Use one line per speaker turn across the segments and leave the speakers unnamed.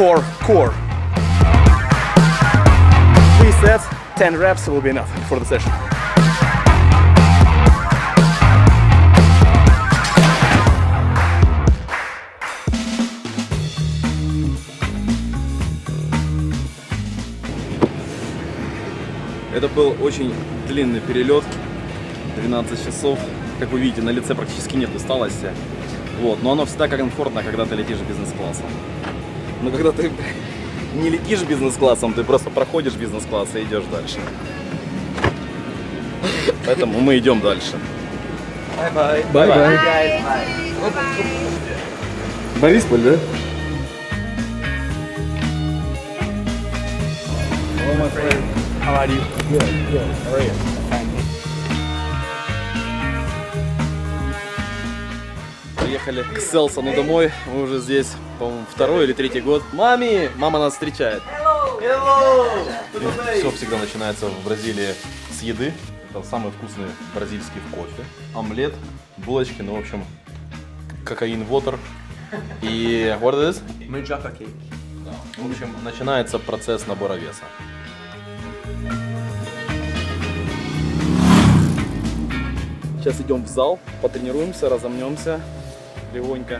core. 3 sets, 10 reps will be enough for the session. Это был очень длинный перелет, 12 часов. Как вы видите, на лице практически нет усталости. Вот. Но оно всегда комфортно, когда ты летишь бизнес-классом. Но когда ты не летишь бизнес-классом, ты просто проходишь бизнес-класс и идешь дальше. Поэтому мы идем дальше.
Bye-bye.
Bye-bye.
Guys, bye.
Борисполь, да?
Hello, my friend. How are you? Good. How are you?
Приехали к Селсону домой. Мы уже здесь, по-моему, 2-й или 3-й год. Мама нас встречает.
Все всегда начинается в Бразилии с еды. Это самый вкусный бразильский кофе. Омлет, булочки, ну в общем, кокаин, water. И what it is?
Manjapa cake.
В общем, начинается процесс набора веса.
Сейчас идем в зал, потренируемся, разомнемся легонько.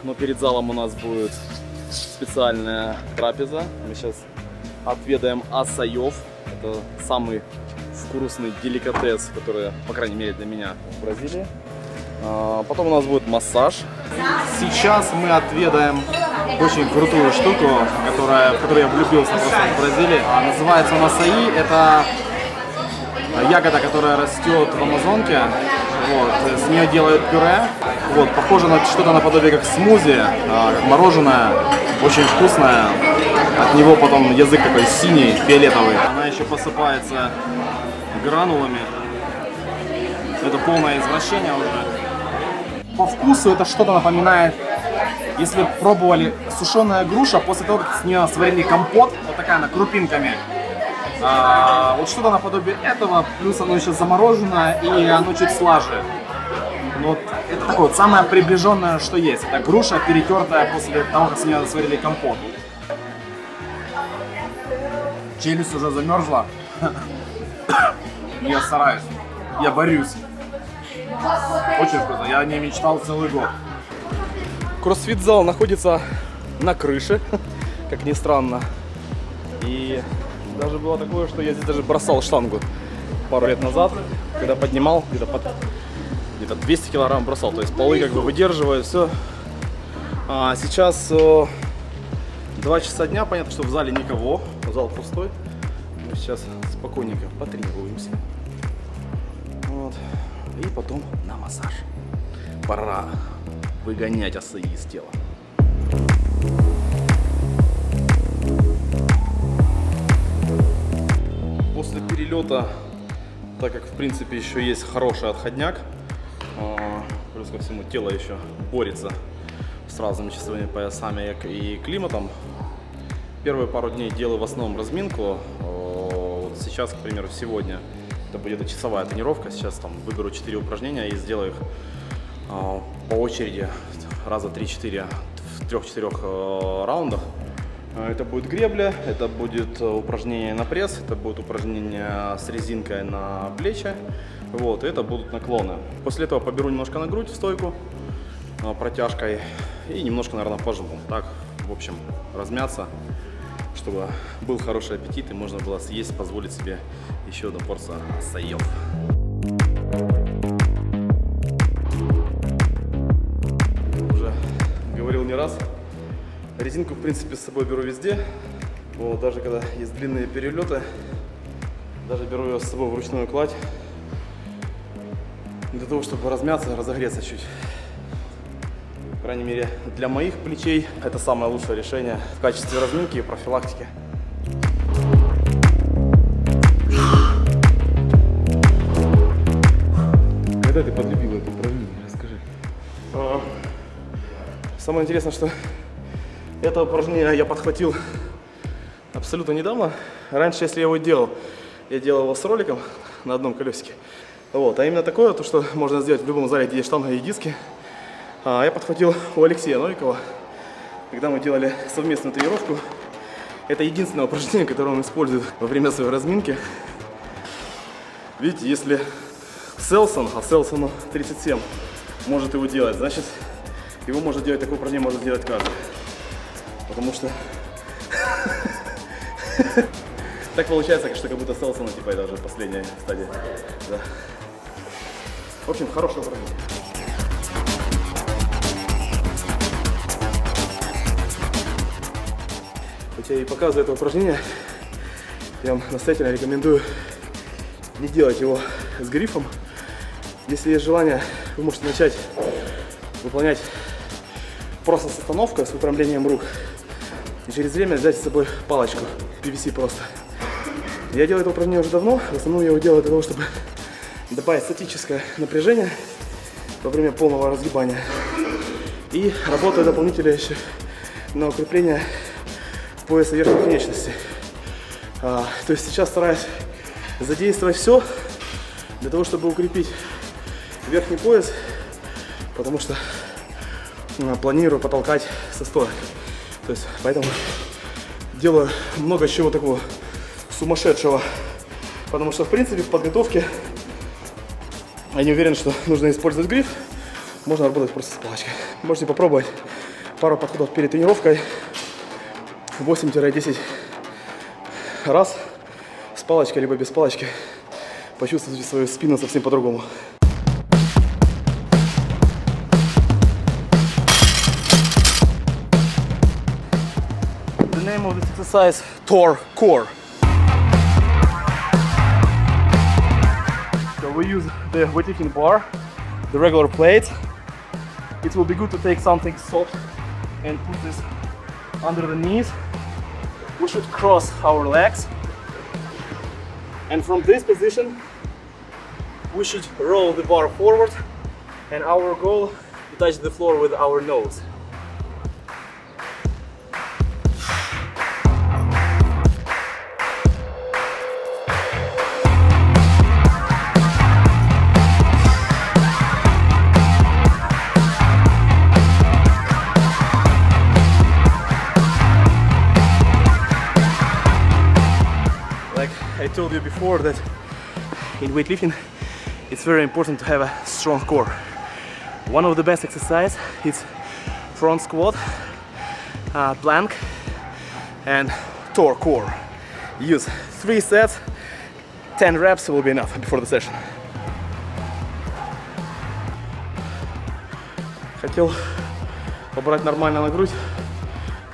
Но перед залом у нас будет специальная трапеза. Мы сейчас отведаем асаёв. Это самый вкусный деликатес, который, по крайней мере, для меня в Бразилии. Потом у нас будет массаж. Сейчас мы отведаем очень крутую штуку, в которую я влюбился просто в Бразилии. Называется он асаи. Это ягода, которая растет в Амазонке. Вот. С нее делают пюре. Вот. Похоже на что-то наподобие как смузи, как мороженое. Очень вкусное. От него потом язык такой синий, фиолетовый. Она еще посыпается гранулами. Это полное извращение уже. По вкусу это что-то напоминает, если вы пробовали сушеная груша после того, как с нее сварили компот, вот такая она, крупинками. Вот что-то наподобие этого, плюс оно еще замороженное и оно чуть слаже. Но вот это такое вот самое приближенное, что есть. Это груша, перетертая после того, как с нее сварили компот. Челюсть уже замерзла. Я стараюсь, я борюсь. Очень вкусно, я не мечтал целый год. Кроссфит-зал находится на крыше, как ни странно. И даже было такое, что я здесь даже бросал штангу пару лет назад, когда поднимал, где-то 200 килограмм бросал. То есть полы как бы выдерживают, все. А сейчас 2 часа дня, понятно, что в зале никого, зал пустой. Мы сейчас спокойненько потренируемся. Вот. И потом на массаж. Пора выгонять асаи из тела. После перелета, так как в принципе еще есть хороший отходняк, плюс ко всему тело еще борется с разными часовыми поясами и климатом, первые пару дней делаю в основном разминку. Вот сейчас, к примеру, сегодня это будет часовая тренировка. Сейчас там выберу 4 упражнения и сделаю их по очереди раза 3-4 в 3-4 раундах. Это будет гребля, это будет упражнение на пресс, это будет упражнение с резинкой на плечи, вот, и это будут наклоны. После этого поберу немножко на грудь в стойку протяжкой и немножко, наверное, пожму. Так, в общем, размяться, чтобы был хороший аппетит и можно было съесть, позволить себе еще одну порцию асаёв. Уже говорил не раз. Резинку, в принципе, с собой беру везде. Вот, даже когда есть длинные перелеты, даже беру ее с собой в ручную кладь. Для того, чтобы размяться, разогреться чуть. По крайней мере, для моих плечей это самое лучшее решение в качестве разминки и профилактики. Когда ты подлюбил это упражнение? Расскажи. Самое интересное, что это упражнение я подхватил абсолютно недавно. Раньше, если я его делал, я делал его с роликом на одном колесике. Вот. А именно такое, то, что можно сделать в любом зале, где есть штанга и диски, я подхватил у Алексея Новикова. когда мы делали совместную тренировку. Это единственное упражнение, которое он использует во время своей разминки. Видите, если Селсон, а Селсону 37, может его делать, значит, его может делать, такое упражнение может сделать каждый. Потому что так получается, что как будто Селсона, типа, это уже последняя стадия. Да. В общем, хорошее упражнение. Хотя и показываю это упражнение, я вам настоятельно рекомендую не делать его с грифом. Если есть желание, вы можете начать выполнять просто с остановкой, с выпрямлением рук. И через время взять с собой палочку, PVC просто. Я делаю это упражнение уже давно, в основном я его делаю для того, чтобы добавить статическое напряжение во время полного разгибания. И работаю дополнительно еще на укрепление пояса верхних конечностей. То есть сейчас стараюсь задействовать все для того, чтобы укрепить верхний пояс, потому что планирую потолкать со стоек. То есть поэтому делаю много чего такого сумасшедшего, потому что в принципе в подготовке я не уверен, что нужно использовать гриф, можно работать просто с палочкой. Можете попробовать пару подходов перед тренировкой, 8-10 раз с палочкой либо без палочки, почувствуйте свою спину совсем по-другому. The name of this exercise, Tor Core. So we use the weightlifting bar, the regular plate. It will be good to take something soft and put this under the knees. We should cross our legs. And from this position, we should roll the bar forward. And our goal to touch the floor with our nose. I told you before that in weightlifting it's very important to have a strong core. One of the best exercises is front squat, plank and Tor core. Use 3 sets, 10 reps will be enough before the session. Хотел побрать нормально на грудь,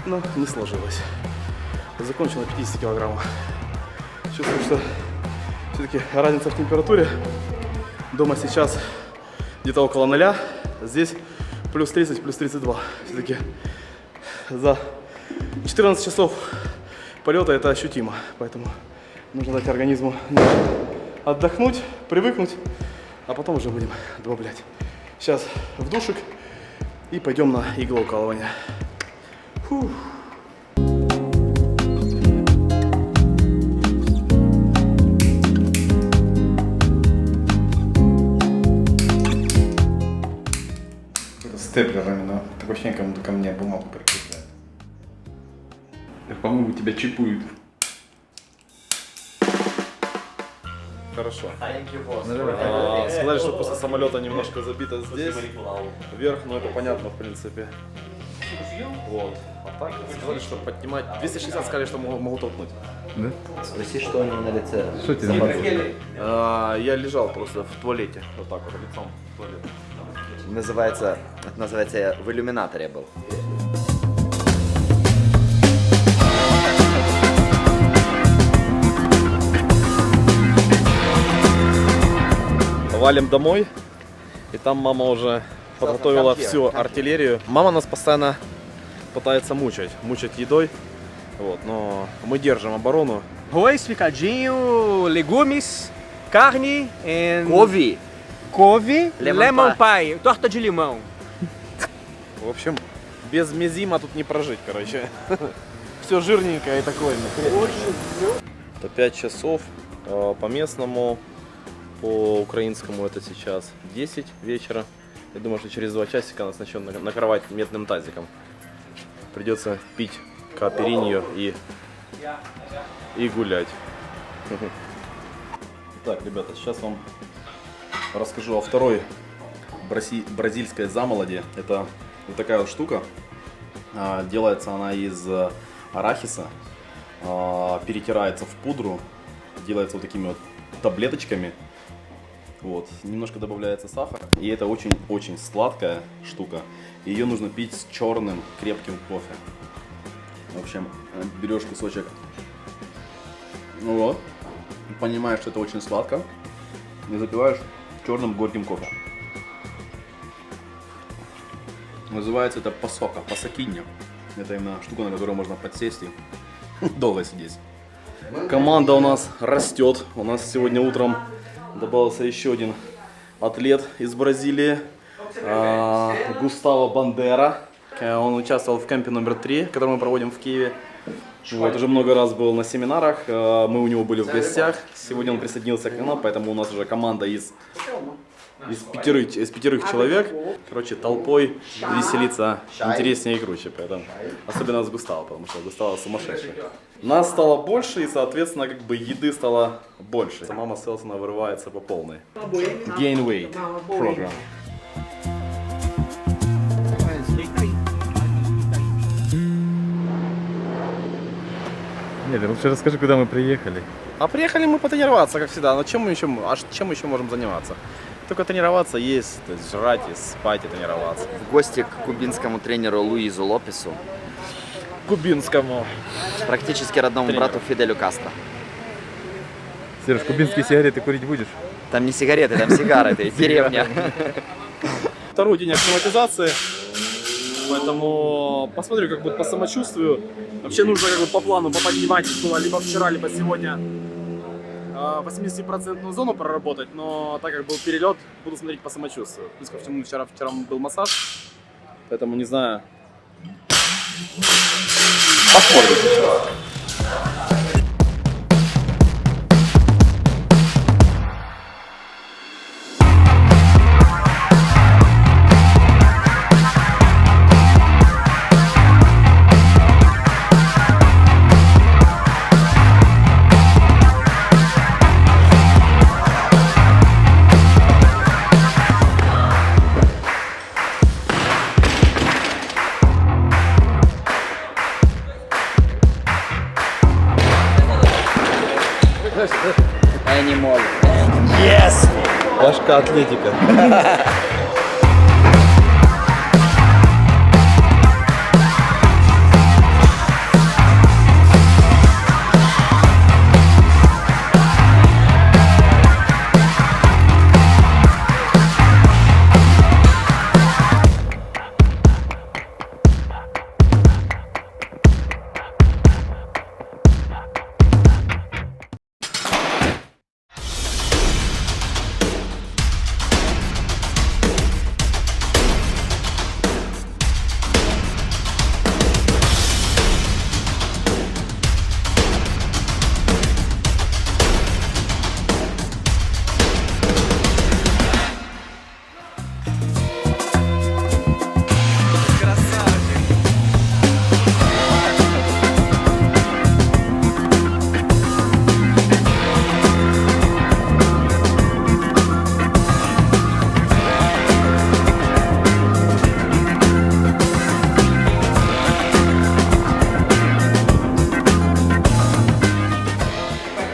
но не сложилось. Закончил на 50 килограммов. Чувствую, что все-таки разница в температуре. Дома сейчас где-то около 0, здесь плюс 30, плюс 32. Все-таки за 14 часов полета это ощутимо. Поэтому нужно дать организму отдохнуть, привыкнуть, а потом уже будем добавлять. Сейчас в душик и пойдем на иглоукалывание. Фух.
Степлерами, но такое ощущение, как будто ко мне бумагу прикрепляют. По-моему, тебя чипуют.
Хорошо. Сказали, что после самолета немножко забито здесь, вверх, но это понятно, в принципе. Вот. А так сказали, что поднимать. 260 сказали, что могу толкнуть.
Да?
Спроси, что у него на лице.
Что тебе?
Я лежал просто в туалете, вот так вот, лицом в туалет.
Это называется, я в иллюминаторе был.
Валим домой, и там мама уже подготовила всю артиллерию. Мама нас постоянно пытается мучать едой, вот, но мы держим оборону.
Arroz, picadinho, legumes, carne e
Couve.
lemon pie, torta de limão.
В общем, без мезима тут не прожить, короче. Все жирненькое и такое. Это 5 часов по местному, по украинскому это сейчас 10 вечера. Я думаю, что через 2 часика нас начнет накрывать медным тазиком. придется пить каапериньо и гулять.
Так, ребята, сейчас вам расскажу о второй бразильской замолоде. Это вот такая вот штука. Делается она из арахиса, перетирается в пудру, делается вот такими вот таблеточками. Вот. Немножко добавляется сахар. И это очень-очень сладкая штука. Ее нужно пить с черным крепким кофе. В общем, берешь кусочек, вот, понимаешь, что это очень сладко, и запиваешь черным горьким кофе. Называется это пасока, пасокинья. Это именно штука, на которую можно подсесть и долго сидеть.
Команда у нас растет. У нас сегодня утром добавился еще один атлет из Бразилии. Густаво Бандера. Он участвовал в кемпе номер 3, который мы проводим в Киеве. Вот, уже много раз был на семинарах, мы у него были в гостях. Сегодня он присоединился к нам, поэтому у нас уже команда из пятерых человек. Короче, толпой веселиться интереснее и круче, поэтому особенно с Густаво, потому что Густаво сумасшедший. Нас стало больше и, соответственно, как бы еды стало больше. Мама Селсона вырывается по полной. Gain weight program.
Нет, лучше расскажи, куда мы приехали.
А приехали мы потренироваться, как всегда. Но чем мы еще можем заниматься? Только тренироваться, есть, то есть жрать, и спать и тренироваться.
В гости к кубинскому тренеру Луизу Лопесу,
Кубинскому.
практически родному
Тренеру.
брату Фиделю Кастро.
Сереж, кубинские сигареты курить будешь?
Там не сигареты, там сигары, это деревня.
Второй день акклиматизации, поэтому посмотрю, как будет по самочувствию. Вообще нужно как бы по плану поподнимать было либо вчера, либо сегодня 80% зону проработать, но так как был перелет, буду смотреть по самочувствию. Плюс ко всему вчера был массаж, поэтому не знаю. Посмотрим сейчас.
Animal.
Башка атлетика.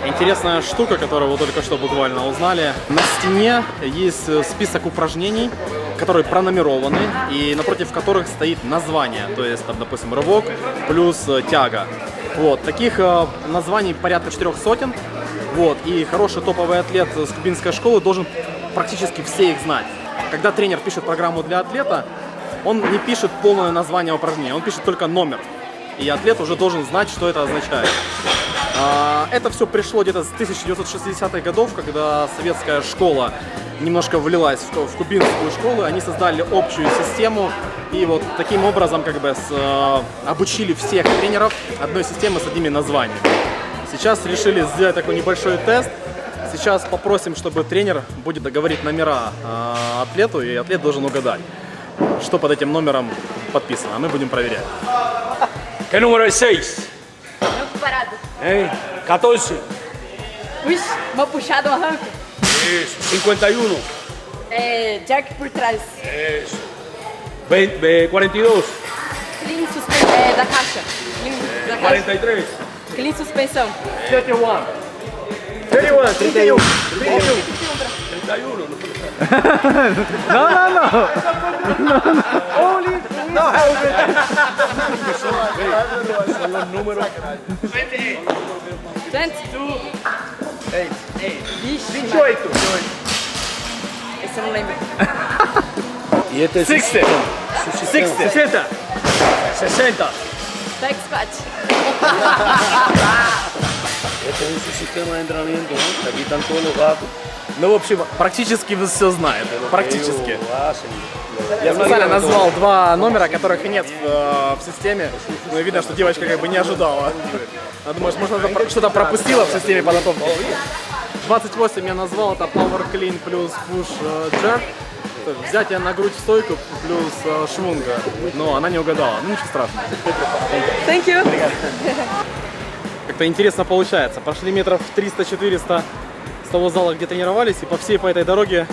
Интересная штука, которую вы только что буквально узнали. На стене есть список упражнений, которые пронумерованы и напротив которых стоит название. То есть, там, допустим, рывок плюс тяга. Вот. Таких названий порядка 400. Вот. И хороший топовый атлет с кубинской школы должен практически все их знать. Когда тренер пишет программу для атлета, он не пишет полное название упражнения, он пишет только номер. И атлет уже должен знать, что это означает. Это все пришло где-то с 1960-х годов, когда советская школа немножко влилась в кубинскую школу, они создали общую систему и вот таким образом как бы обучили всех тренеров одной системы с одними названиями. Сейчас решили сделать такой небольшой тест. Сейчас попросим, чтобы тренер будет говорить номера атлету, и атлет должен угадать, что под этим номером
подписано, а мы будем проверять. ¿Qué número es 6?
Banco parado.
14.
Ui, uma puxada, um arranco.
Eso. 51.
Jack por trás.
Eso. 20, 42.
Clean da caixa. Clean da caixa.
43.
Clean suspensão.
31.
31. 31.
31. Son los números.
20? Vixe,
28.
esse eu não lembro.
Y este es 60. 60. 60.
Back squat.
Это un sistema de entrenamiento, ¿no? Aquí están todos los datos. Ну, в общем, практически вы все знаете. Практически. Я специально назвал два номера, которых нет в системе. Но видно, что девочка как бы не ожидала. Она думает, может, что-то пропустила в системе подготовки. 28 я назвал, это Power Clean плюс Push Jerk. То есть взятие на грудь в стойку плюс швунга. Но она не угадала. Ну, ничего страшного.
Thank you.
Как-то интересно получается. Прошли метров 300-400 с того зала, где тренировались, и по этой дороге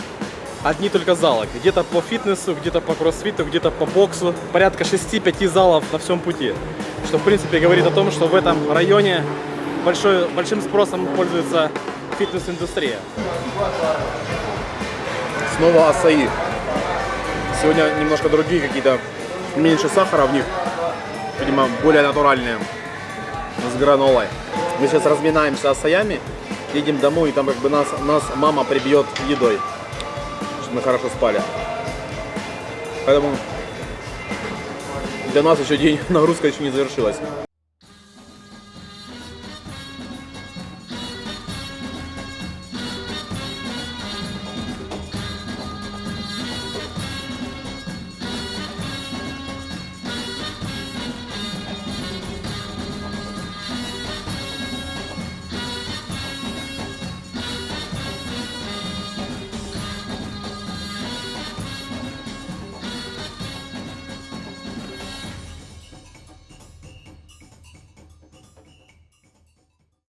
одни только залы. Где-то по фитнесу, где-то по кроссфиту, где-то по боксу. Порядка 6-5 залов на всем пути. Что, в принципе, говорит о том, что в этом районе большим спросом пользуется фитнес-индустрия.
Снова асаи. Сегодня немножко другие какие-то, меньше сахара в них. Видимо, более натуральные. С гранолой. Мы сейчас разминаемся асаями, едем домой, и там как бы нас мама прибьет едой, чтобы мы хорошо спали. Поэтому для нас еще день, нагрузка еще не завершилась.